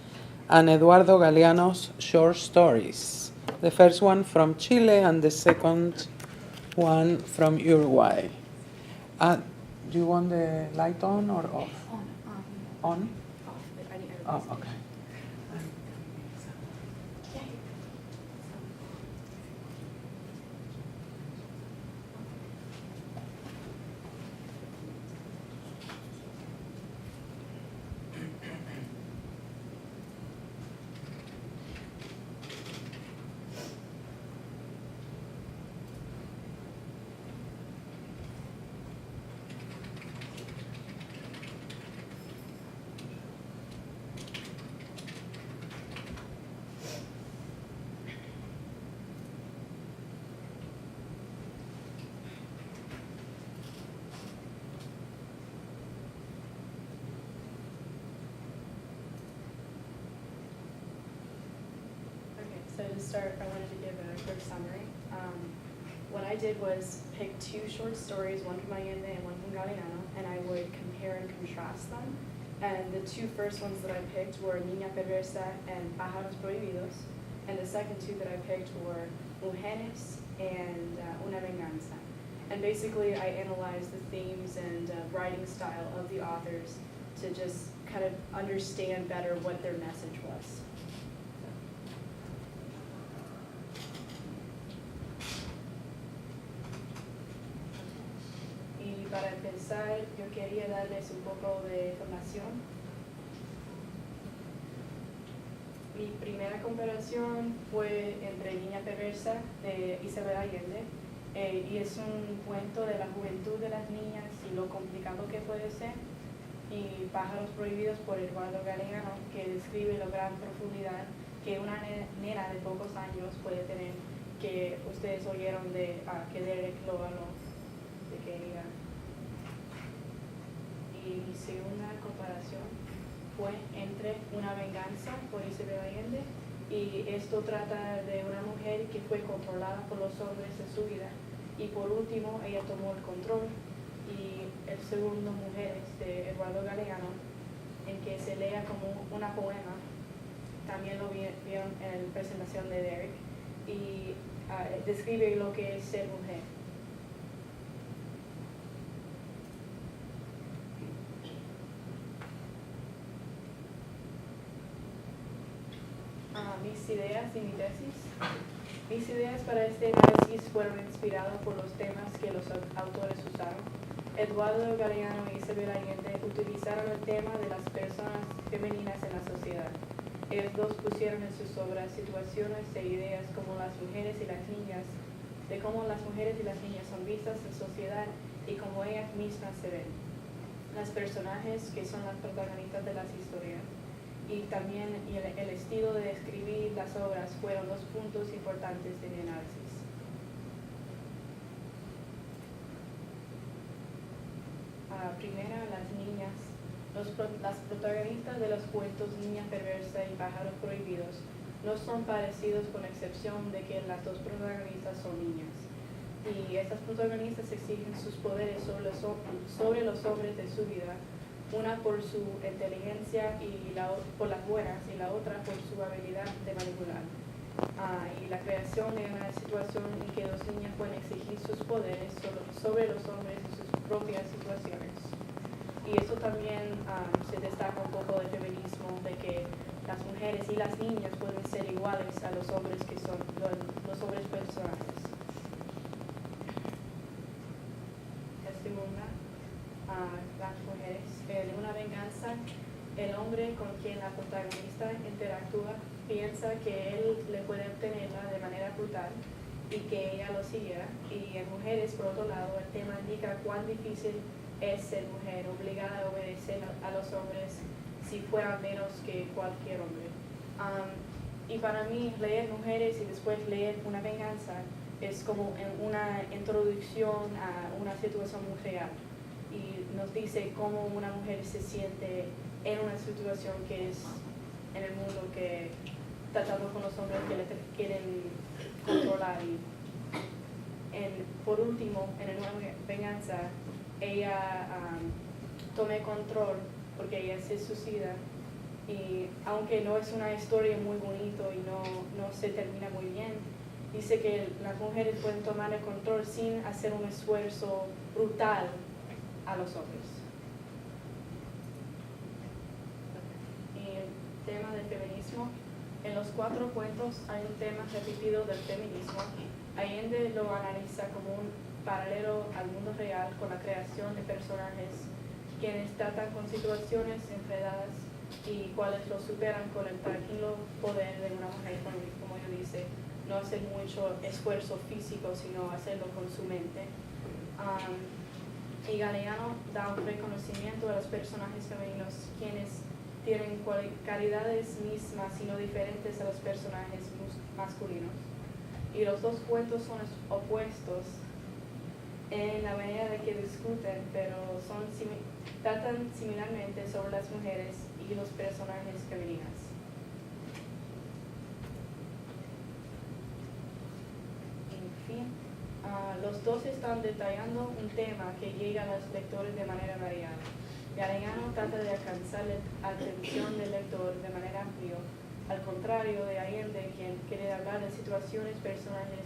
and Eduardo Galeano's short stories. The first one from Chile and the second one from Uruguay. Do you want the light on or off? On? Oh, okay. start, I wanted to give a quick summary. What I did was pick 2 short stories, one from Allende and one from Galeano, and I would compare and contrast them. And the 2 first ones that I picked were Niña Perversa and Pájaros Prohibidos. And the second 2 that I picked were Mujeres and Una Venganza. And basically I analyzed the themes and writing style of the authors to just kind of understand better what their message was. Y para empezar, yo quería darles un poco de información. Mi primera comparación fue entre Niña Perversa de Isabel Allende, y es un cuento de la juventud de las niñas y lo complicado que puede ser, y Pájaros Prohibidos por Eduardo Galeano, que describe la gran profundidad que una nena de pocos años puede tener, que ustedes oyeron de que Derek lo habló, de que ella. Y mi segunda comparación fue entre Una Venganza por Isabel Allende, y esto trata de una mujer que fue controlada por los hombres en su vida, y por último ella tomó el control. Y el segundo, Mujeres, de Eduardo Galeano, en que se lea como una poema, también lo vieron en la presentación de Derek, y describe lo que es ser mujer. Mis ideas y mi tesis. Mis ideas para este análisis fueron inspiradas por los temas que los autores usaron. Eduardo Galeano y Isabel Allende utilizaron el tema de las personas femeninas en la sociedad. Ellos dos pusieron en sus obras situaciones e ideas como las mujeres y las niñas, de cómo las mujeres y las niñas son vistas en sociedad y cómo ellas mismas se ven. Las personajes que son las protagonistas de las historias, y también el estilo de escribir las obras fueron los puntos importantes de mi análisis. Primera, las niñas. Las protagonistas de los cuentos Niña Perversa y Pájaros Prohibidos no son parecidos, con excepción de que las dos protagonistas son niñas. Y estas protagonistas exigen sus poderes sobre los hombres de su vida, una por su inteligencia y por las buenas, y la otra por su habilidad de manipular. Y la creación de una situación en que dos niñas pueden exigir sus poderes sobre los hombres en sus propias situaciones. Y eso también se destaca un poco del feminismo, de que las mujeres y las niñas pueden ser iguales a los hombres que son los hombres personajes. La segunda, las mujeres. En Una Venganza, el hombre con quien la protagonista interactúa piensa que él le puede obtenerla de manera brutal y que ella lo siguiera. Y en Mujeres, por otro lado, el tema indica cuán difícil es ser mujer, obligada a obedecer a los hombres si fuera menos que cualquier hombre. Y para mí, leer Mujeres y después leer Una Venganza es como una introducción a una situación muy real, y nos dice cómo una mujer se siente en una situación que es en el mundo, que tratando con los hombres que le quieren controlar. Y por último, en Una Venganza, ella toma control porque ella se suicida, y aunque no es una historia muy bonito y no se termina muy bien, dice que las mujeres pueden tomar el control sin hacer un esfuerzo brutal a los hombres. Y el tema del feminismo. En los 4 cuentos hay un tema repetido del feminismo. Allende lo analiza como un paralelo al mundo real, con la creación de personajes quienes tratan con situaciones enredadas y cuales lo superan con el tranquilo poder de una mujer, como yo dice, no hacer mucho esfuerzo físico, sino hacerlo con su mente. Y Galeano da un reconocimiento a los personajes femeninos, quienes tienen cualidades mismas y no diferentes a los personajes masculinos. Y los dos cuentos son opuestos en la manera de que discuten, pero tratan similarmente sobre las mujeres y los personajes femeninas. Los dos están detallando un tema que llega a los lectores de manera variada. Galeano trata de alcanzar la atención del lector de manera amplia, al contrario de Allende, quien quiere hablar de situaciones y personajes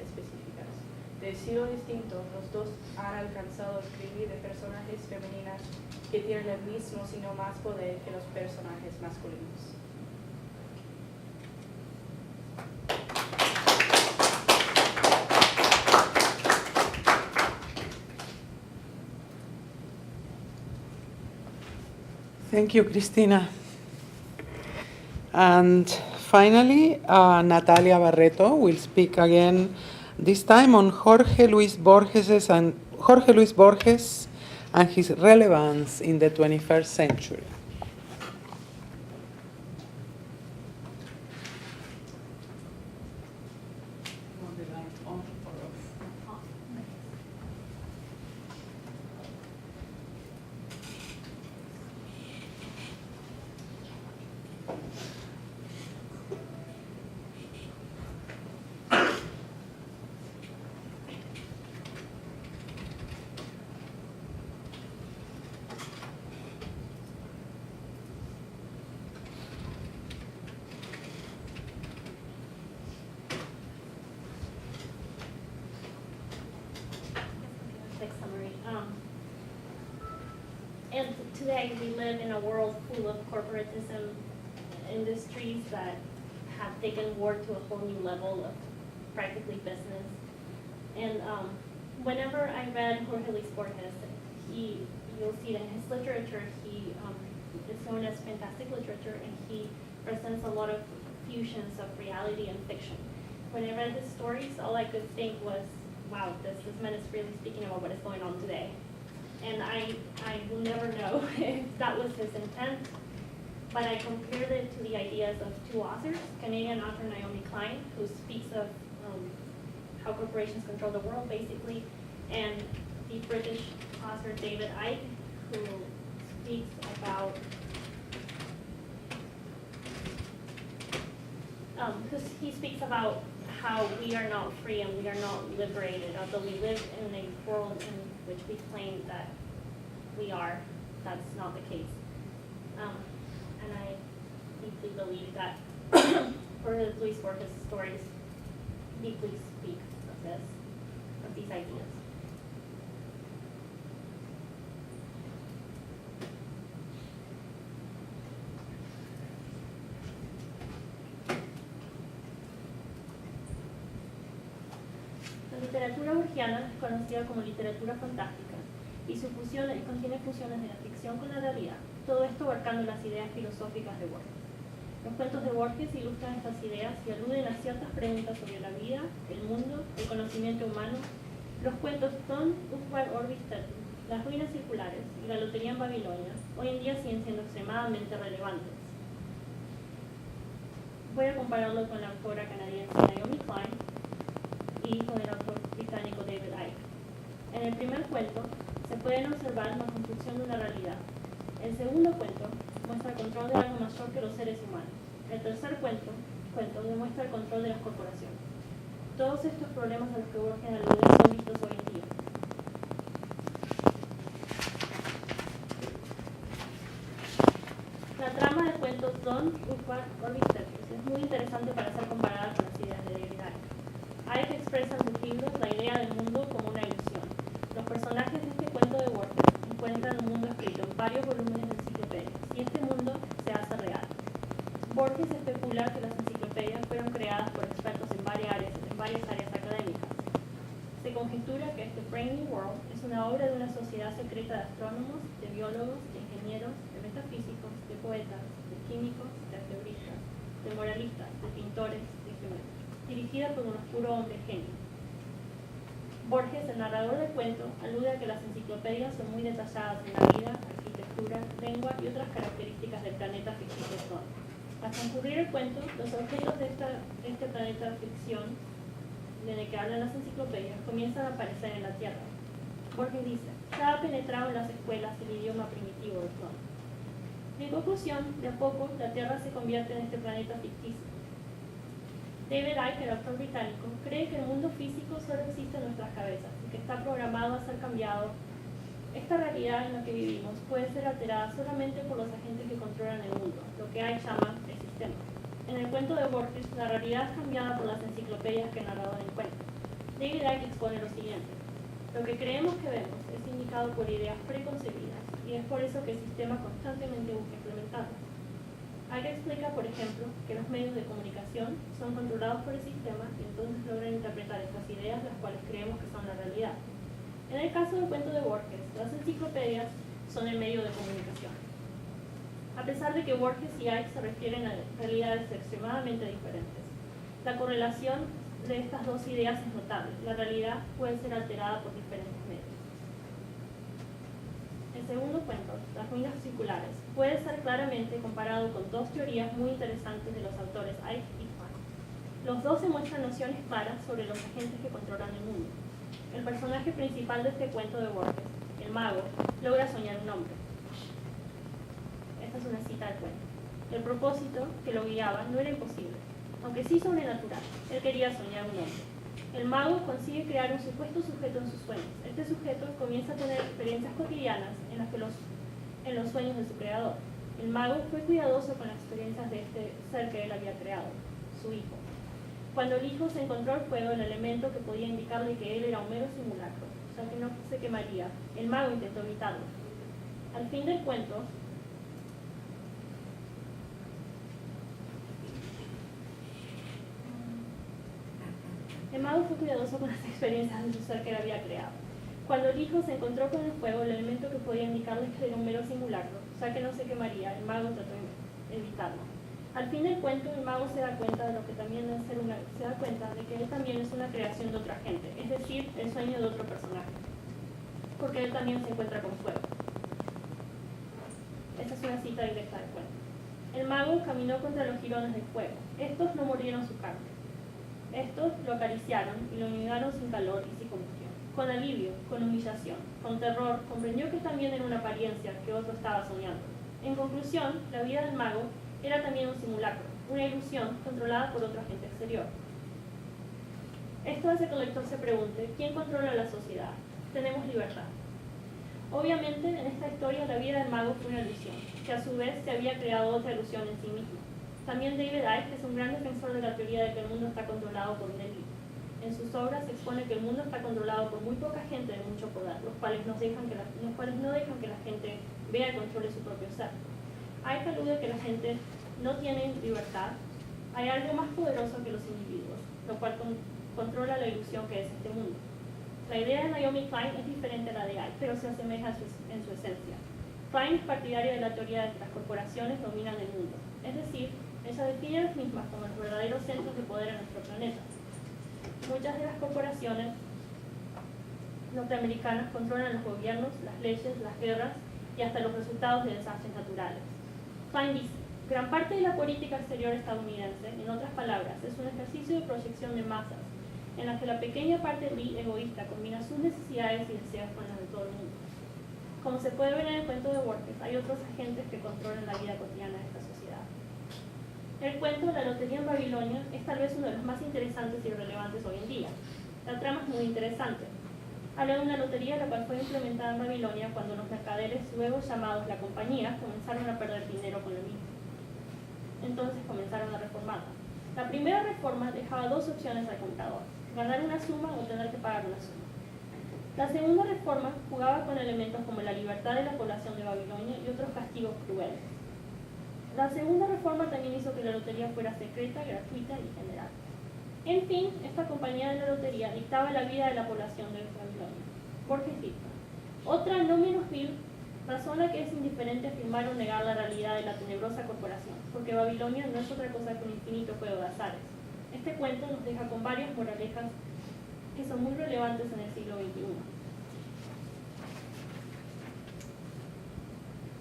específicas. De estilo distinto, los dos han alcanzado a escribir de personajes femeninas que tienen el mismo, sino más poder que los personajes masculinos. Thank you, Cristina. And finally, Natalia Barreto will speak again, this time on Jorge Luis Borges and his relevance in the 21st century. Quick summary. And today we live in a world full of corporatism industries that have taken war to a whole new level of practically business. And whenever I read Jorge Luis Borges, you'll see that in his literature, he is known as fantastic literature, and he presents a lot of fusions of reality and fiction. When I read his stories, all I could think was, wow, this man is really speaking about what is going on today. And I will never know if that was his intent, but I compared it to the ideas of two authors, Canadian author Naomi Klein, who speaks of how corporations control the world, basically, and the British author David Icke, who speaks about he speaks about how we are not free and we are not liberated, although we live in a world in which we claim that we are. That's not the case. And I deeply believe that Jorge Luis Borges' stories deeply speak of these ideas. La literatura borgiana es conocida como literatura fantástica y su contiene fusiones de la ficción con la realidad, todo esto abarcando las ideas filosóficas de Borges. Los cuentos de Borges ilustran estas ideas y aluden a ciertas preguntas sobre la vida, el mundo, el conocimiento humano. Los cuentos Thon, Ukvar Orbis Tetum, las ruinas circulares y la lotería en Babilonia hoy en día siguen siendo extremadamente relevantes. Voy a compararlo con la autora canadiense Naomi Klein y con el autor británico David Icke. En el primer cuento se pueden observar la construcción de una realidad. El segundo cuento muestra el control de algo mayor que los seres humanos. El tercer cuento demuestra el control de las corporaciones. Todos estos problemas a los que Borges alude son vistos hoy en día. La trama del cuento Thon, Ukvar Orbis Tetum es muy interesante para ser comparada con las ideas de David Icke. Icke expresa en sus libros la idea del mundo como una ilusión. Los personajes de este cuento de Borges encuentran un mundo escrito en varios volúmenes de enciclopedias, y este mundo se hace real. Borges especula que las enciclopedias fueron creadas por expertos en varias áreas académicas. Se conjetura que este Brave New World es una obra de una sociedad secreta de astrónomos, de biólogos, de ingenieros, de metafísicos, de poetas, de químicos, de algebristas, de moralistas, de pintores, de geómetras, dirigida por un oscuro hombre genio. Borges, el narrador del cuento, alude a que las enciclopedias son muy detalladas en la vida, arquitectura, lengua y otras características del planeta ficticio Thon. Al concluir el cuento, los objetos de este planeta ficción, de que hablan las enciclopedias, comienzan a aparecer en la Tierra. Borges dice, se ha penetrado en las escuelas el idioma primitivo de Thon. En conclusión, de a poco, la Tierra se convierte en este planeta ficticio. David Icke, el autor británico, cree que el mundo físico solo existe en nuestras cabezas y que está programado a ser cambiado. Esta realidad en la que vivimos puede ser alterada solamente por los agentes que controlan el mundo, lo que Icke llama el sistema. En el cuento de Borges, la realidad es cambiada por las enciclopedias que el narrador encuentra. David Icke expone lo siguiente: lo que creemos que vemos es indicado por ideas preconcebidas y es por eso que el sistema constantemente busca implementarlas. Icke explica, por ejemplo, que los medios de comunicación son controlados por el sistema y entonces logran interpretar estas ideas las cuales creemos que son la realidad. En el caso del cuento de Borges, las enciclopedias son el medio de comunicación. A pesar de que Borges y Icke se refieren a realidades extremadamente diferentes, la correlación de estas dos ideas es notable. La realidad puede ser alterada por diferentes medios. El segundo cuento, Las ruinas circulares, puede ser claramente comparado con dos teorías muy interesantes de los autores Icke y Klein. Los dos se muestran nociones claras sobre los agentes que controlan el mundo. El personaje principal de este cuento de Borges, el mago, logra soñar un hombre. Esta es una cita del cuento. El propósito que lo guiaba no era imposible, aunque sí sobrenatural. Él quería soñar un hombre. El mago consigue crear un supuesto sujeto en sus sueños. Este sujeto comienza a tener experiencias cotidianas en los sueños de su creador. El mago fue cuidadoso con las experiencias de este ser que él había creado, su hijo. Cuando el hijo se encontró al fuego, el elemento que podía indicarle que él era un mero simulacro, o sea que no se quemaría, el mago intentó evitarlo. Al fin del cuento, el mago fue cuidadoso con las experiencias de su ser que él había creado. Cuando el hijo se encontró con el fuego, el elemento que podía indicarle que era un mero simulacro, o sea que no se quemaría, el mago trató de evitarlo. Al fin del cuento, el mago se da cuenta de lo que también debe ser se da cuenta de que él también es una creación de otra gente, es decir, el sueño de otro personaje, porque él también se encuentra con fuego. Esta es una cita directa del cuento. El mago caminó contra los jirones del fuego. Estos no mordieron su carne. Estos lo acariciaron y lo inundaron sin calor y sin combustión. Con alivio, con humillación, con terror, comprendió que también era una apariencia que otro estaba soñando. En conclusión, la vida del mago era también un simulacro, una ilusión controlada por otro agente exterior. Esto hace que el lector se pregunte, ¿quién controla la sociedad? ¿Tenemos libertad? Obviamente, en esta historia la vida del mago fue una ilusión, que a su vez se había creado otra ilusión en sí misma. También David Icke es un gran defensor de la teoría de que el mundo está controlado por una élite. En sus obras se expone que el mundo está controlado por muy poca gente de mucho poder, los cuales no dejan que la gente vea y controle su propio ser. Icke alude que la gente no tiene libertad. Hay algo más poderoso que los individuos, lo cual controla la ilusión que es este mundo. La idea de Naomi Klein es diferente a la de Icke, pero se asemeja en su esencia. Klein es partidaria de la teoría de que las corporaciones dominan el mundo, es decir, ella define a las mismas como los verdaderos centros de poder en nuestro planeta. Muchas de las corporaciones norteamericanas controlan los gobiernos, las leyes, las guerras y hasta los resultados de desastres naturales. Klein dice, gran parte de la política exterior estadounidense, en otras palabras, es un ejercicio de proyección de masas, en la que la pequeña parte egoísta combina sus necesidades y deseos con las de todo el mundo. Como se puede ver en el cuento de Borges, hay otros agentes que controlan la vida cotidiana de esta sociedad. El cuento La lotería en Babilonia es tal vez uno de los más interesantes y relevantes hoy en día. La trama es muy interesante. Habla de una lotería la cual fue implementada en Babilonia cuando los mercaderes, luego llamados la compañía, comenzaron a perder dinero con la misma. Entonces comenzaron a reformarla. La primera reforma dejaba dos opciones al comprador: ganar una suma o tener que pagar una suma. La segunda reforma jugaba con elementos como la libertad de la población de Babilonia y otros castigos crueles. La segunda reforma también hizo que la lotería fuera secreta, gratuita y general. En fin, esta compañía de la lotería dictaba la vida de la población de Babilonia. Borges dicta: otra no menos vil razón la que es indiferente afirmar o negar la realidad de la tenebrosa corporación, porque Babilonia no es otra cosa que un infinito juego de azares. Este cuento nos deja con varias moralejas que son muy relevantes en el siglo XXI.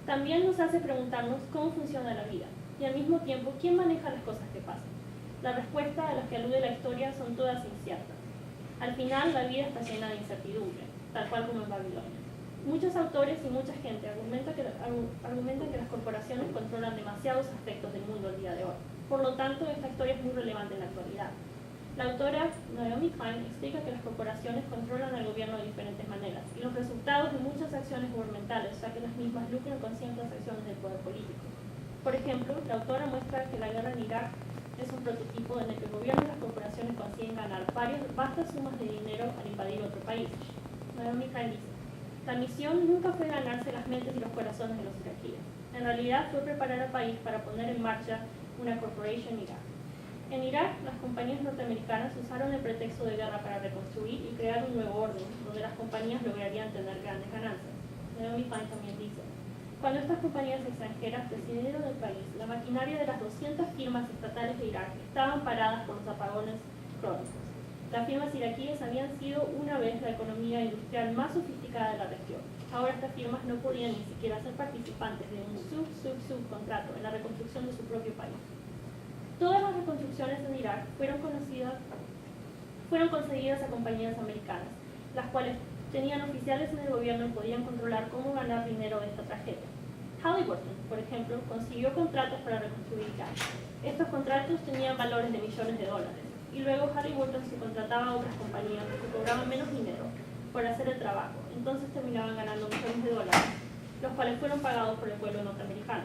También nos hace preguntarnos cómo funciona la vida y al mismo tiempo quién maneja las cosas que pasan. La respuesta a las que alude la historia son todas inciertas. Al final la vida está llena de incertidumbre, tal cual como en Babilonia. Muchos autores y mucha gente argumentan que las corporaciones controlan demasiados aspectos del mundo al día de hoy. Por lo tanto, esta historia es muy relevante en la actualidad. La autora Naomi Klein explica que las corporaciones controlan al gobierno de diferentes maneras y los resultados de muchas acciones gubernamentales, ya que las mismas lucran con ciertas acciones del poder político. Por ejemplo, la autora muestra que la guerra en Irak es un prototipo en el que el gobierno y las corporaciones consiguen ganar vastas sumas de dinero al invadir otro país. Naomi Klein dice: la misión nunca fue ganarse las mentes y los corazones de los iraquíes. En realidad fue preparar al país para poner en marcha una corporation en Irak. En Irak, las compañías norteamericanas usaron el pretexto de guerra para reconstruir y crear un nuevo orden, donde las compañías lograrían tener grandes ganancias. Naomi Klein también dice: cuando estas compañías extranjeras decidieron el país, la maquinaria de las 200 firmas estatales de Irak estaban paradas por los apagones crónicos. Las firmas iraquíes habían sido una vez la economía industrial más sofisticada de la región. Ahora estas firmas no podían ni siquiera ser participantes de un subcontrato en la reconstrucción de su propio país. Todas las reconstrucciones en Irak fueron concedidas a compañías americanas, las cuales tenían oficiales en el gobierno y podían controlar cómo ganar dinero de esta tragedia. Halliburton, por ejemplo, consiguió contratos para reconstruir Irak. Estos contratos tenían valores de millones de dólares, y luego Halliburton se contrataba a otras compañías que cobraban menos dinero por hacer el trabajo. Entonces terminaban ganando millones de dólares, los cuales fueron pagados por el pueblo norteamericano.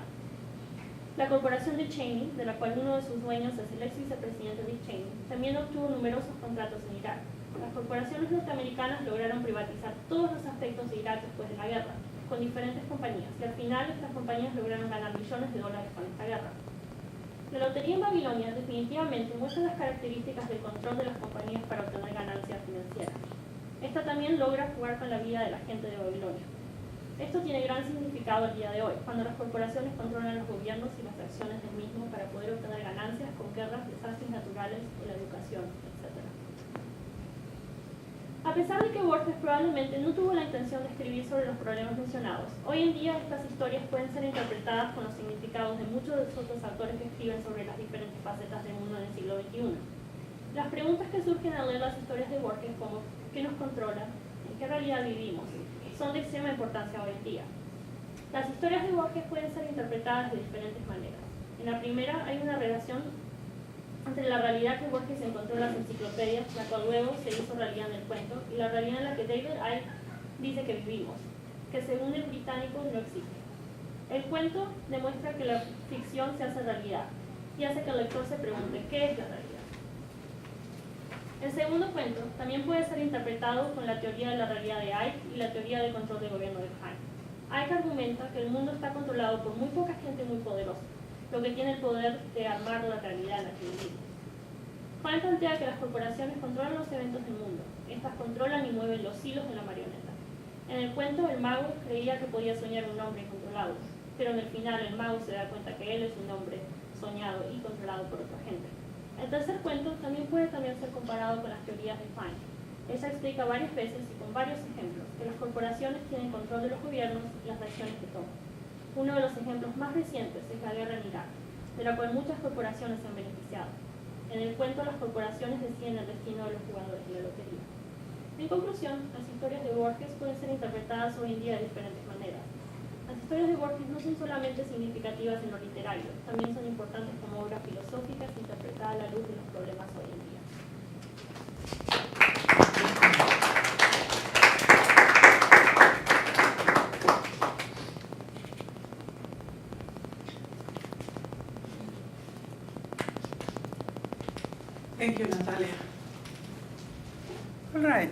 La corporación de Cheney, de la cual uno de sus dueños es el ex vicepresidente Dick Cheney, también obtuvo numerosos contratos en Irak. Las corporaciones norteamericanas lograron privatizar todos los aspectos de Irak después de la guerra, con diferentes compañías, y al final estas compañías lograron ganar millones de dólares con esta guerra. La lotería en Babilonia definitivamente muestra las características del control de las compañías para obtener ganancias financieras. Esta también logra jugar con la vida de la gente de Babilonia. Esto tiene gran significado el día de hoy, cuando las corporaciones controlan los gobiernos y las acciones del mismo para poder obtener ganancias con guerras, desastres naturales o la educación, etc. A pesar de que Borges probablemente no tuvo la intención de escribir sobre los problemas mencionados, hoy en día estas historias pueden ser interpretadas con los significados de muchos de los otros autores que escriben sobre las diferentes facetas del mundo en el siglo XXI. Las preguntas que surgen al leer las historias de Borges, como ¿qué nos controla? ¿En qué realidad vivimos?, son de extrema importancia hoy en día. Las historias de Borges pueden ser interpretadas de diferentes maneras. En la primera hay una relación entre la realidad que Borges encontró en las enciclopedias, la cual luego se hizo realidad en el cuento, y la realidad en la que David Icke dice que vivimos, que según el británico no existe. El cuento demuestra que la ficción se hace realidad y hace que el lector se pregunte ¿qué es la realidad? El segundo cuento también puede ser interpretado con la teoría de la realidad de Icke y la teoría del control del gobierno de Klein. Icke argumenta que el mundo está controlado por muy poca gente muy poderosa, lo que tiene el poder de armar la realidad en la que vivimos. Klein plantea que las corporaciones controlan los eventos del mundo. Estas controlan y mueven los hilos de la marioneta. En el cuento, el mago creía que podía soñar un hombre controlado, pero en el final el mago se da cuenta que él es un hombre soñado y controlado por otra gente. El tercer cuento también puede ser comparado con las teorías de Klein. Ella explica varias veces y con varios ejemplos que las corporaciones tienen control de los gobiernos y las acciones que toman. Uno de los ejemplos más recientes es la guerra en Irak, de la cual muchas corporaciones se han beneficiado. En el cuento, las corporaciones deciden el destino de los jugadores de la lotería. En conclusión, las historias de Borges pueden ser interpretadas hoy en día de diferentes maneras. Las historias de Borges no son solamente significativas en lo literario, también son importantes como obras filosóficas interpretadas a la luz de los problemas hoy en día. Thank you, Natalia. All right.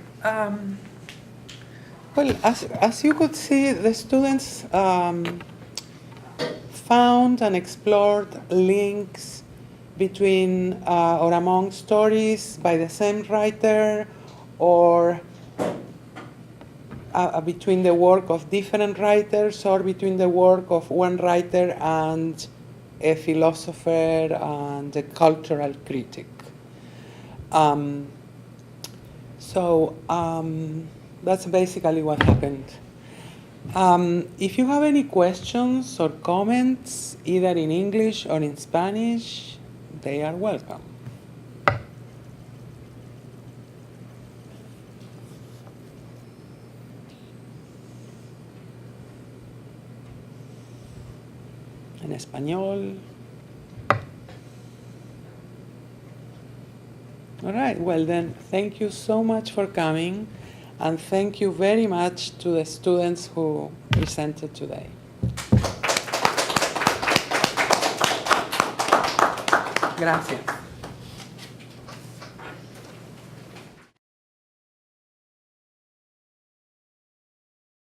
Well, as you could see, the students found and explored links between or among stories by the same writer or between the work of different writers or between the work of one writer and a philosopher and a cultural critic. That's basically what happened. If you have any questions or comments, either in English or in Spanish, they are welcome. En español. All right, well then, thank you so much for coming, and thank you very much to the students who presented today. Gracias.